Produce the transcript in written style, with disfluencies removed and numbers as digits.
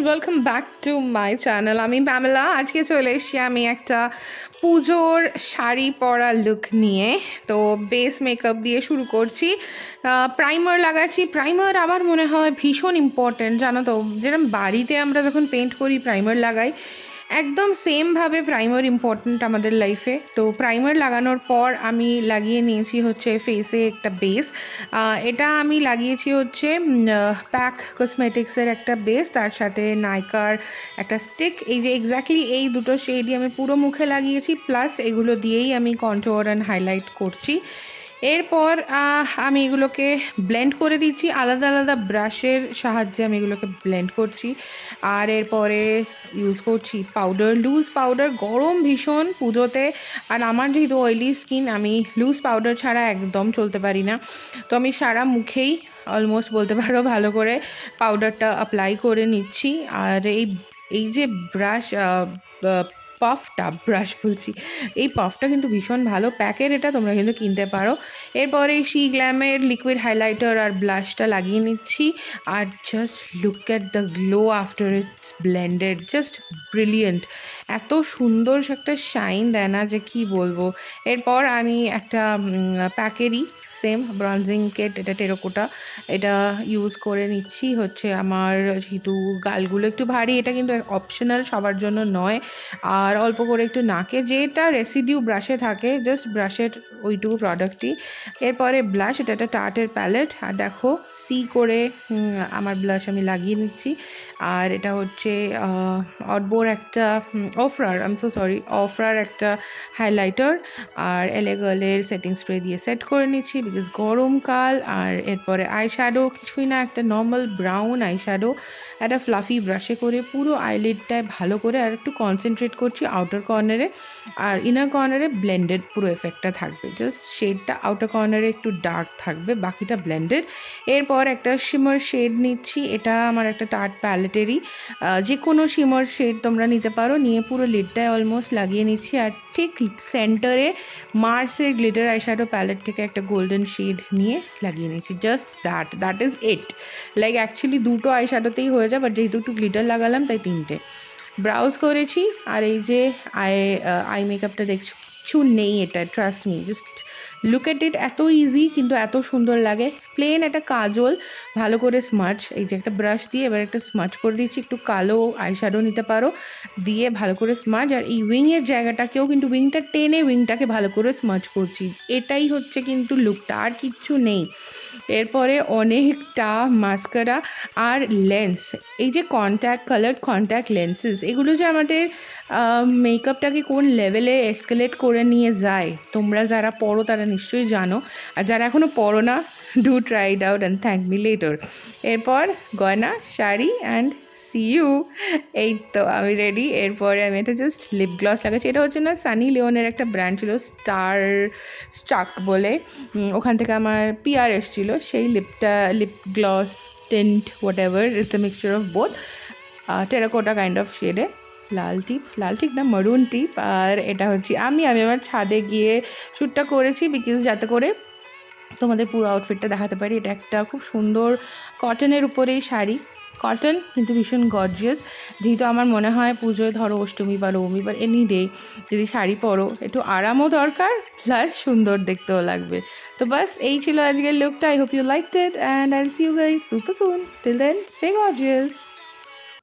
Welcome back to my channel. আমি Pamela. আজকে চলে এসেছি আমি একটা পুজোর শাড়ি পরা লুক নিয়ে। তো বেস মেকআপ দিয়ে শুরু করছি, প্রাইমার লাগাচ্ছি। প্রাইমার আমার মনে হয় ভীষণ ইম্পর্ট্যান্ট, জানো তো, যেরকম বাড়িতে আমরা যখন পেন্ট করি প্রাইমার লাগাই, একদম সেমভাবে প্রাইমার ইম্পর্ট্যান্ট আমাদের লাইফে। তো প্রাইমার লাগানোর পর আমি লাগিয়ে নিয়েছি হচ্ছে ফেসে একটা বেস। এটা আমি লাগিয়েছি হচ্ছে প্যাক কসমেটিক্সের একটা বেস, তার সাথে নাইকার একটা স্টিক। এই যে এক্স্যাক্টলি এই দুটো শেডই আমি পুরো মুখে লাগিয়েছি, প্লাস এগুলো দিয়েই আমি কন্ট্রোর অ্যান্ড হাইলাইট করছি। এরপর আমি এগুলোকে ব্লেন্ড করে দিচ্ছি, আলাদা আলাদা ব্রাশের সাহায্যে আমি এগুলোকে ব্লেন্ড করছি। আর এরপরে ইউজ করছি পাউডার, লুজ পাউডার। গরম ভীষণ পুজোতে, আর আমার যেহেতু অয়েলি স্কিন, আমি লুজ পাউডার ছাড়া একদম চলতে পারি না। তো আমি সারা মুখেই অলমোস্ট বলতে পারো ভালো করে পাউডারটা অ্যাপ্লাই করে নিচ্ছি। আর এই যে ব্রাশ বলছি, এই পাফটা কিন্তু ভীষণ ভালো, প্যাকের, এটা তোমরা কিন্তু কিনতে পারো। এরপরে শি গ্ল্যামের লিকুইড হাইলাইটার আর ব্লাশটা লাগিয়ে নিচ্ছি। আর just look at the glow after it's blended, just brilliant. এত সুন্দর একটা শাইন দেয় না যে কি বলবো। এরপর আমি একটা প্যাকেরই সেম ব্রঞ্জিং কিট, এটা টেরাকোটা, এটা ইউজ করে নিচ্ছি। হচ্ছে আমার যেহেতু গালগুলো একটু ভারী, এটা কিন্তু অপশনাল, সবার জন্য নয়। আর অল্প করে একটু নাকে যেটা রেসিডিউ ব্রাশে থাকে, জাস্ট ব্রাশের ওইটুকু প্রোডাক্টই। এরপরে ব্লাশ, এটা একটা টার্টের প্যালেট, আর দেখো সি করে আমার ব্লাশ আমি লাগিয়ে নিচ্ছি। আর এটা হচ্ছে অডবোর একটা অফরার একটা হাইলাইটার। আর এলেগালের সেটিং স্প্রে দিয়ে সেট করে নিচ্ছি বিকজ গরমকাল। আর এরপরে আই শ্যাডো, কিছুই না, একটা নর্মাল ব্রাউন আই শ্যাডো একটা ফ্লাফি ব্রাশে করে পুরো আইলিডটায় ভালো করে আর একটু কনসেন্ট্রেট করছি আউটার কর্নারে। আর ইনার কর্নারে ব্লেন্ডেড পুরো এফেক্টটা থাকবে, জাস্ট শেডটা আউটার কর্নারে একটু ডার্ক থাকবে, বাকিটা ব্লেন্ডেড। এরপর একটা শিমার শেড নিচ্ছি, এটা আমার একটা টার্ট প্যালেটেরই, যে কোনো শিমার শেড তোমরা নিতে পারো, নিয়ে পুরো লিডটায় অলমোস্ট লাগিয়ে নিচ্ছি। আর ঠিক সেন্টারে মার্সের গ্লিটার আইশ্যাডো প্যালেট থেকে একটা গোল্ডেন শেড নিয়ে লাগিয়ে নিচ্ছি। Just that is it. Like actually দুটো আইশ্যাডোতেই হয়ে যায়, বাট যেহেতু একটু গ্লিটার লাগালাম তাই তিনটে। ব্রাউজ করেছি। আর এই যে আই মেকআপটা দেখছো, কিছু নেই এটা, trust me, just look at it. এত ইজি কিন্তু এত সুন্দর লাগে। প্লেন একটা কাজল ভালো করে স্মাচ, এই যে একটা ব্রাশ দিয়ে এবার একটা স্মাচ করে দিচ্ছি, একটু কালো আইশ্যাডো নিতে পারো, দিয়ে ভালো করে স্মাচ। আর এই উইংয়ের জায়গাটাকেও কিন্তু উইংটা টেনে উইংটাকে ভালো করে স্মাচ করছি, এটাই হচ্ছে কিন্তু লুকটা, আর কিচ্ছু নেই। এরপরে অনেকটা মাস্কারা আর লেন্স, এই যে কন্ট্যাক্ট লেন্সেস, এগুলো যে আমাদের মেকআপটাকে কোন লেভেলে এসকেলেট করে নিয়ে যায়, তোমরা যারা পড়ো তারা নিশ্চয়ই জানো, আর যারা এখনও পড়ো না, do try it out and thank me letter. এরপর গয়না, শাড়ি অ্যান্ড সি ইউ। এই তো আমি রেডি। এরপরে আমি এটা জাস্ট লিপ গ্লস লাগাচ্ছি, এটা হচ্ছে না সানি লিওনের একটা ব্র্যান্ড ছিল স্ট্রাক বলে, ওখান থেকে আমার পিআর এসেছিলো, সেই lip gloss tint whatever, it's a mixture of both, terracotta kind of শেডে, লাল টিপ না মারুন টিপ। আর এটা হচ্ছে আমি আমার ছাদে গিয়ে শ্যুটটা করেছি বিকজ যাতে করে তোমাদের পুরো আউটফিটটা দেখাতে পারি। এটা একটা খুব সুন্দর কটনের উপরেই শাড়ি, কটন কিন্তু ভীষণ গর্জিয়াস। যেহেতু আমার মনে হয় পুজোয় ধরো অষ্টমী বা নবমী বা এনি ডে যদি শাড়ি পরো, একটু আরামও দরকার, প্লাস সুন্দর দেখতেও লাগবে। তো বাস এই ছিল আজকের লুকটা। I hope you liked it and I'll see you guys super soon. Till then stay gorgeous.